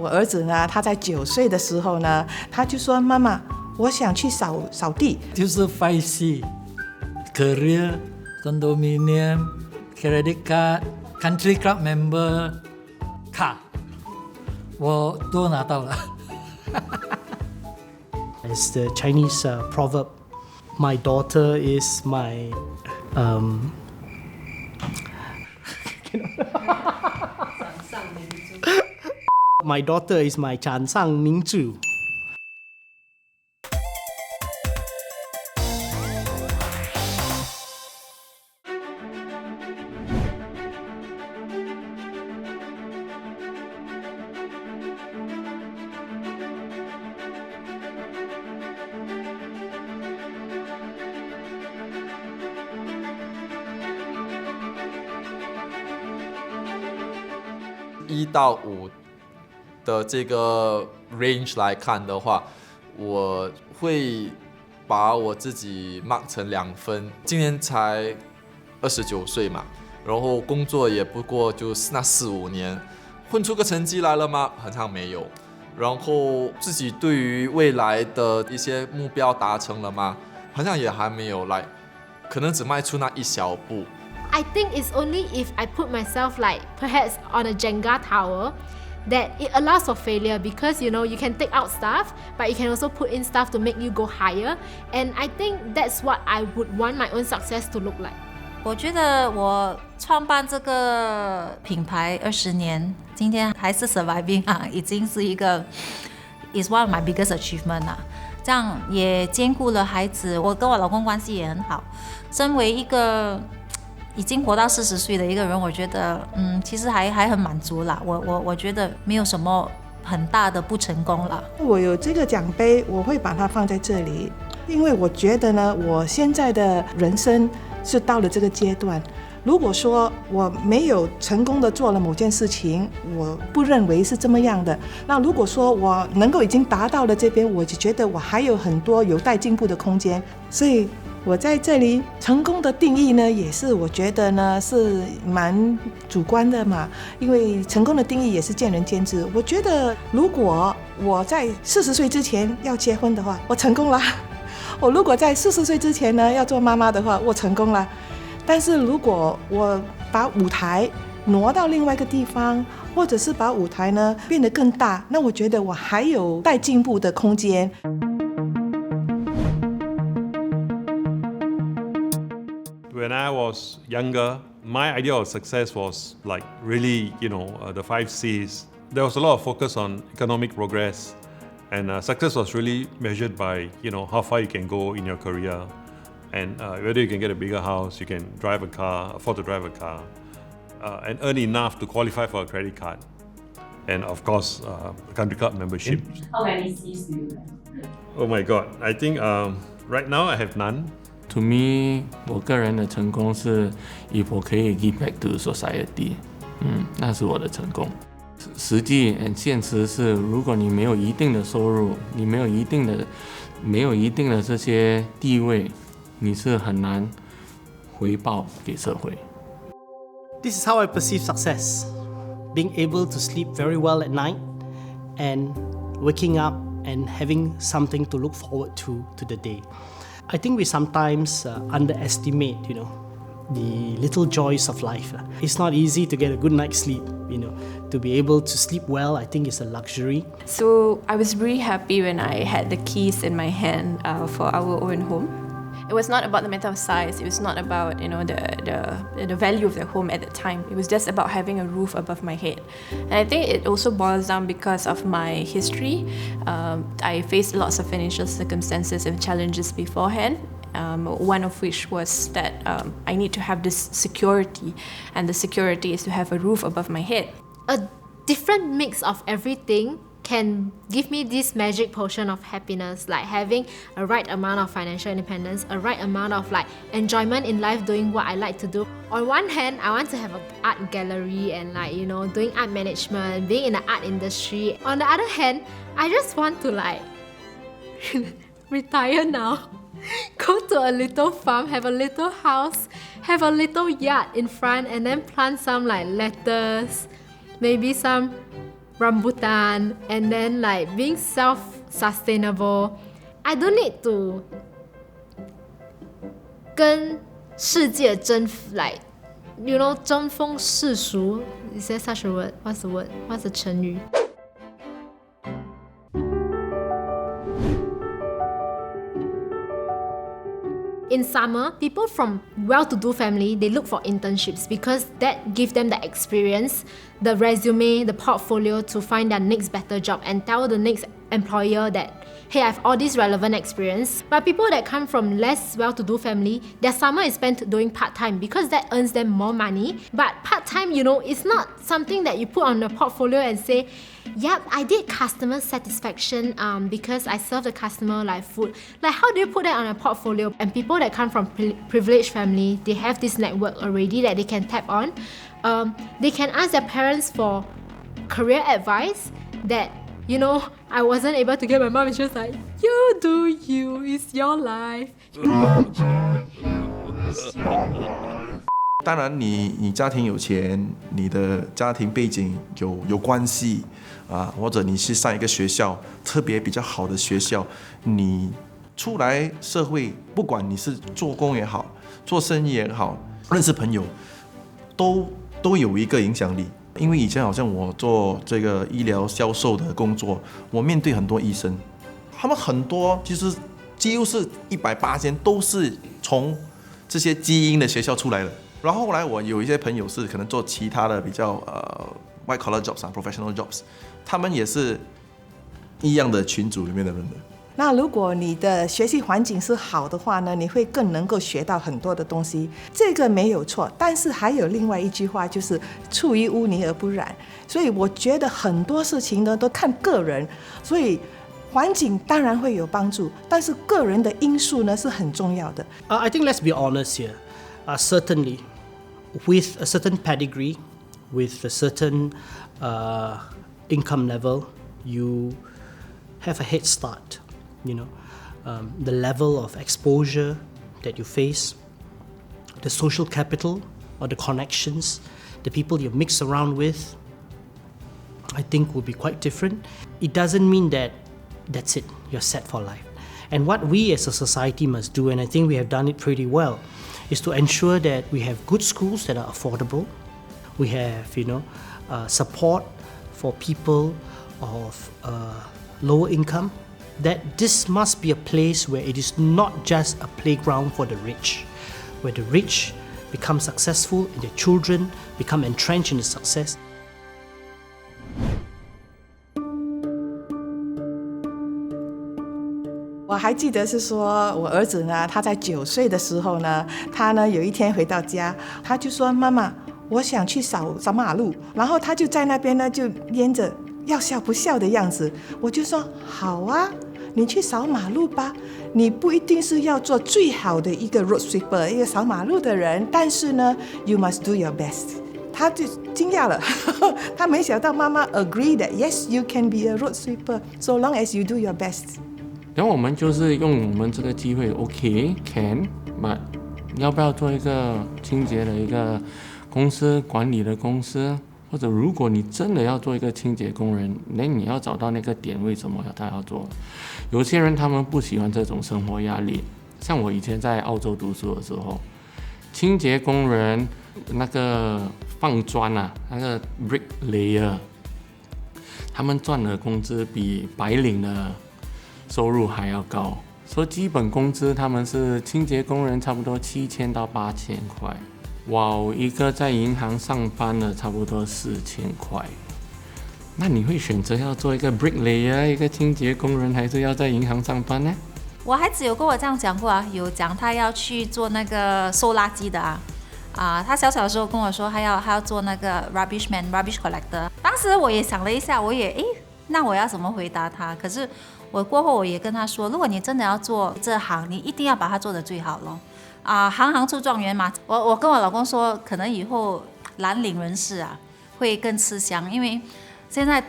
我儿子呢，他在9岁的时候呢，他就说妈妈，我想去扫地。就是 5C career condominium credit card country club member car 我都拿到了。As the Chinese proverb, my daughter is my my daughter is my 掌上明珠。1到5的这个 range 来看的话，我会把我自己 mark 成2分。今年才29岁嘛，然后工作也不过就那4-5年，混出个成绩来了吗？好像没有。然后自己对于未来的一些目标达成了吗？好像也还没有来，可能只迈出那一小步。I think it's only if I put myself like perhaps on a Jenga tower that it allows for failure because you know you can take out stuff but you can also put in stuff to make you go higher and I think that's what I would want my own success to look like. 我觉得我创办这个品牌20年，今天还是 surviving 啊，已经是一个 is one of my biggest achievement 啊。这样也兼顾了孩子，我跟我老公关系也很好。身为一个已经活到40岁的一个人，我觉得其实还很满足啦。我觉得没有什么很大的不成功啦。我有这个奖杯，我会把它放在这里，因为我觉得呢，我现在的人生是到了这个阶段。如果说我没有成功的做了某件事情，我不认为是这么样的。那如果说我能够已经达到了这边，我就觉得我还有很多有待进步的空间。所以我在这里成功的定义呢，也是我觉得呢是蛮主观的嘛，因为成功的定义也是见仁见智。我觉得如果我在40岁之前要结婚的话，我成功了。我如果在40岁之前呢要做妈妈的话，我成功了。但是如果我把舞台挪到另外一个地方，或者是把舞台呢变得更大，那我觉得我还有待进步的空间。When I was younger, my idea of success was like really, the 5 C's. There was a lot of focus on economic progress, and success was really measured by, how far you can go in your career, and whether you can get a bigger house, you can drive a car, afford to drive a car, and earn enough to qualify for a credit card, and of course, a country club membership. How many C's do you have? Oh my God, I think right now I have none. To me, 我个人的成功是 if 我可以 give back to society， 那是我的成功。实际现实是，如果你没有一定的收入，你没有一定的这些地位，你是很难回报给社会。This is how I perceive success: being able to sleep very well at night, and waking up and having something to look forward to the day. I think we sometimes underestimate, the little joys of life. It's not easy to get a good night's sleep, To be able to sleep well, I think is a luxury. So I was really happy when I had the keys in my hand for our own home. It was not about the matter of size. It was not about the value of the home at the time. It was just about having a roof above my head. And I think it also boils down because of my history. I faced lots of financial circumstances and challenges beforehand. One of which was that I need to have this security, and the security is to have a roof above my head. A different mix of everything can give me this magic potion of happiness, like having a right amount of financial independence, a right amount of like enjoyment in life doing what I like to do. On one hand, I want to have an art gallery and doing art management, being in the art industry. On the other hand, I just want to retire now. Go to a little farm, have a little house, have a little yard in front, and then plant some lettuce, maybe some rambutan and then like being self-sustainable. I don't need to 跟世界争 like you know 争风世俗 Is there such a word? What's the word? What's the 成语 In summer, people from well-to-do family, they look for internships because that gives them the experience, the resume, the portfolio to find their next better job and tell the next employer that, hey, I have all this relevant experience. But people that come from less well-to-do family, their summer is spent doing part-time because that earns them more money. But part-time, you know, it's not something that you put on a portfolio and say, yep, I did customer satisfaction because I serve the customer like food. Like, how do you put that on a portfolio? And people that come from privileged family, they have this network already that they can tap on. They can ask their parents for career advice that, you know, I wasn't able to get my mom. It's just like, you do you, it's your life. 当然你家庭有钱，你的家庭背景有关系啊，或者你是上一个学校特别比较好的学校，你出来社会，不管你是做工也好，做生意也好，认识朋友，都有一个影响力。因为以前好像我做这个医疗销售的工作，我面对很多医生，他们很多其实几乎是180%都是从这些基因的学校出来的。然后后来我有一些朋友是可能做其他的比较white collar jobs 啊 professional jobs， 他们也是一样的群组里面的人的。那如果你的学习环境是好的话呢，你会更能够学到很多的东西，这个没有错。但是还有另外一句话，就是出于污泥而不染。所以我觉得很多事情呢都看个人，所以环境当然会有帮助，但是个人的因素呢是很重要的。I think let's be honest here. Certainly, with a certain pedigree, with a certain income level, you have a head start. You know, the level of exposure that you face, the social capital or the connections, the people you mix around with, I think will be quite different. It doesn't mean that that's it, you're set for life. And what we as a society must do, and I think we have done it pretty well, is to ensure that we have good schools that are affordable. We have, you know, support for people of lower income. That this must be a place where it is not just a playground for the rich, where the rich become successful and their children become entrenched in the success. 我还记得是说，我儿子呢，他在9岁的时候呢，他呢有一天回到家，他就说：“妈妈，我想去扫马路。”然后他就在那边呢，就连着要笑不笑的样子。我就说：“好啊，你去扫马路吧。你不一定是要做最好的一个 road sweeper， 一个扫马路的人，但是呢 ，you must do your best。”他就惊讶了，他没想到妈妈 agree that yes, you can be a road sweeper so long as you do your best。然后我们就是用我们这个机会 ，OK can， but 要不要做一个清洁的一个公司管理的公司？或者如果你真的要做一个清洁工人，那你要找到那个点，为什么他要做？有些人他们不喜欢这种生活压力，像我以前在澳洲读书的时候，清洁工人那个放砖啊，那个 bricklayer， 他们赚的工资比白领的收入还要高，所以基本工资他们是清洁工人差不多7000到8000块。哇，一个在银行上班的差不多4000块。那你会选择要做一个 bricklayer， 一个清洁工人，还是要在银行上班呢？我孩子有跟我这样讲过啊，有讲他要去做那个收垃圾的他小小的时候跟我说他要做那个 rubbish man、rubbish collector。当时我也想了一下，那我要怎么回答他？可是我过后我也跟他说，如果你真的要做这行，你一定要把它做得最好咯。行行出状元嘛。我跟我老公说，可能以后蓝领人士会更吃香，因为现在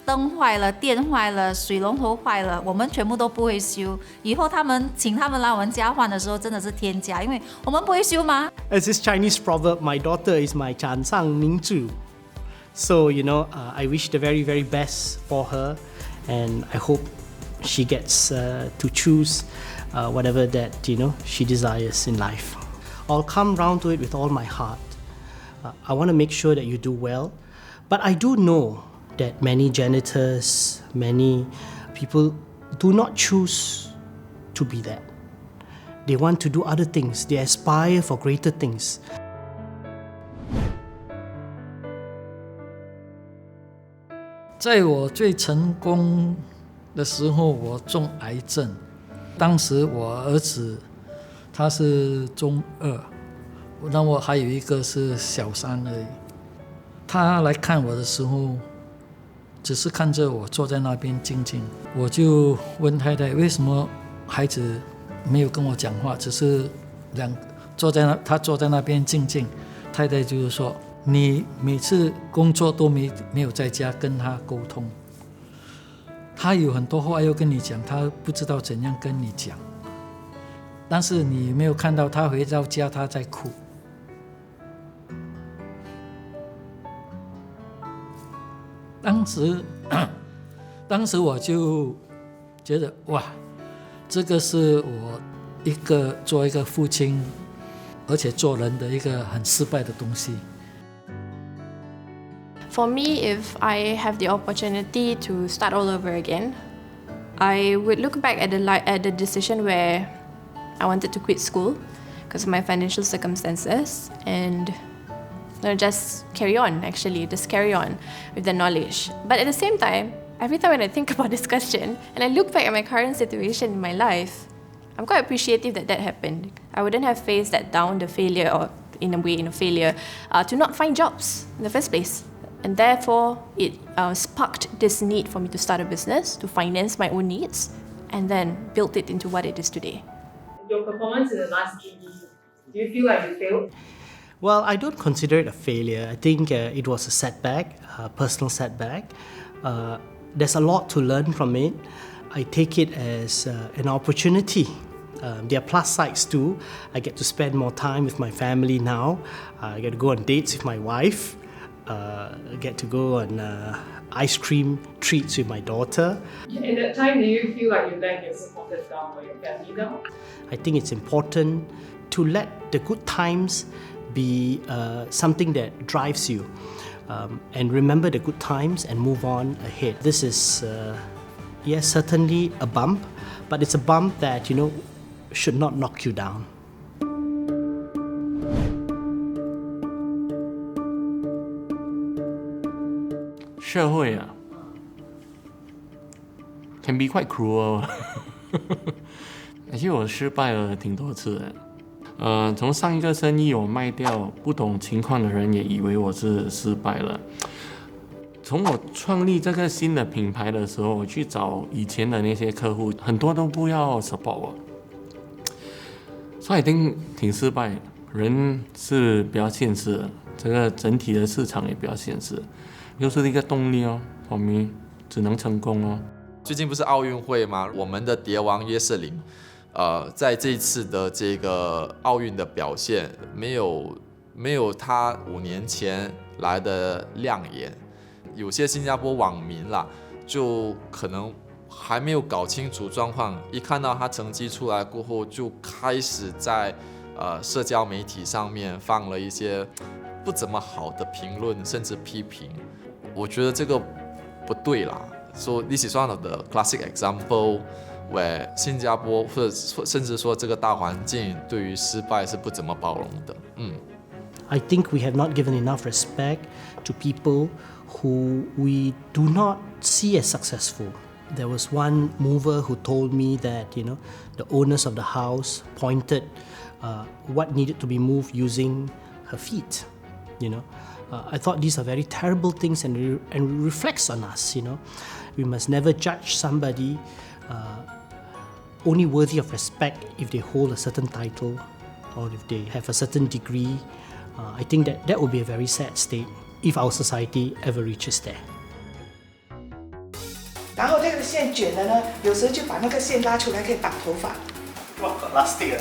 灯坏了，电坏了，水龙头坏了，我们全部都不会修。以后请他们来我们家换的时候，真的是天价，因为我们不会修嘛。As this Chinese proverb, my daughter is my 掌上明珠. So, I wish the very, very best for her, and I hope she gets to choose whatever that, she desires in life. I'll come round to it with all my heart. I want to make sure that you do well, but I do know that many janitors, many people do not choose to be that. They want to do other things. They aspire for greater things. 在我最成功的时候，我中癌症。当时我儿子他是中2，那我还有一个是小3而已。他来看我的时候，只是看着我坐在那边静静。我就问太太，为什么孩子没有跟我讲话，只是他坐在那边静静。太太就是说，你每次工作都没有在家跟他沟通，他有很多话要跟你讲，他不知道怎样跟你讲。但是你没有看到他回到家他在哭。当时我就觉得哇，这个是我做一个父亲，而且做人的一个很失败的东西。For me, if I have the opportunity to start all over again, I would look back at the decision where I wanted to quit school because of my financial circumstances, and just carry on with the knowledge. But at the same time, every time when I think about this question and I look back at my current situation in my life, I'm quite appreciative that happened. I wouldn't have faced that the failure, or in a way, failure to not find jobs in the first place. And therefore, it sparked this need for me to start a business, to finance my own needs, and then build it into what it is today. Your performance in the last GE, do you feel like you failed? Well, I don't consider it a failure. I think it was a setback, a personal setback. There's a lot to learn from it. I take it as an opportunity. There are plus sides too. I get to spend more time with my family now. I get to go on dates with my wife. Get to go on ice cream treats with my daughter. In that time, do you feel like you let your supporters down or your family down? I think it's important to let the good times be something that drives you, and remember the good times and move on ahead. This is, yes, certainly a bump, but it's a bump that, should not knock you down. 社会啊 can be quite cruel 而且我失败了挺多次的。从上一个生意我卖掉，不懂情况的人也以为我是失败了。从我创立这个新的品牌的时候，我去找以前的那些客户，很多都不要 support 我，所以挺失败。人是比较现实的，这个整体的市场也比较现实，又是一个动力哦，我们只能成功哦。最近不是奥运会吗？我们的蝶王叶诗琳，在这一次的这个奥运的表现，没有他5年前来的亮眼。有些新加坡网民啦，就可能还没有搞清楚状况，一看到他成绩出来过后，就开始在社交媒体上面放了一些不怎么好的评论，甚至批评。我觉得这个不对啦。So this is one of the classic example where 新加坡或者甚至说这个大环境对于失败是不怎么包容的。I think we have not given enough respect to people who we do not see as successful. There was one mover who told me that, the owners of the house pointed what needed to be moved using her feet. I thought these are very terrible things and reflects on us. We must never judge somebody only worthy of respect if they hold a certain title or if they have a certain degree. I think that would be a very sad state if our society ever reaches there. 然后这个线卷了呢，有时候就把那个线拉出来可以绑头发。 Wow, elastic.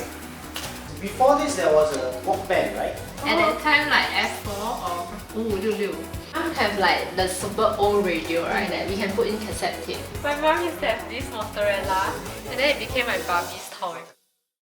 Before this, there was a walk band, right? At that time, like F4 or Ooh, 66. I have like the super old radio, right? That we can put in cassette tape. My mom used to have this mozzarella, and then it became my Barbie's toy.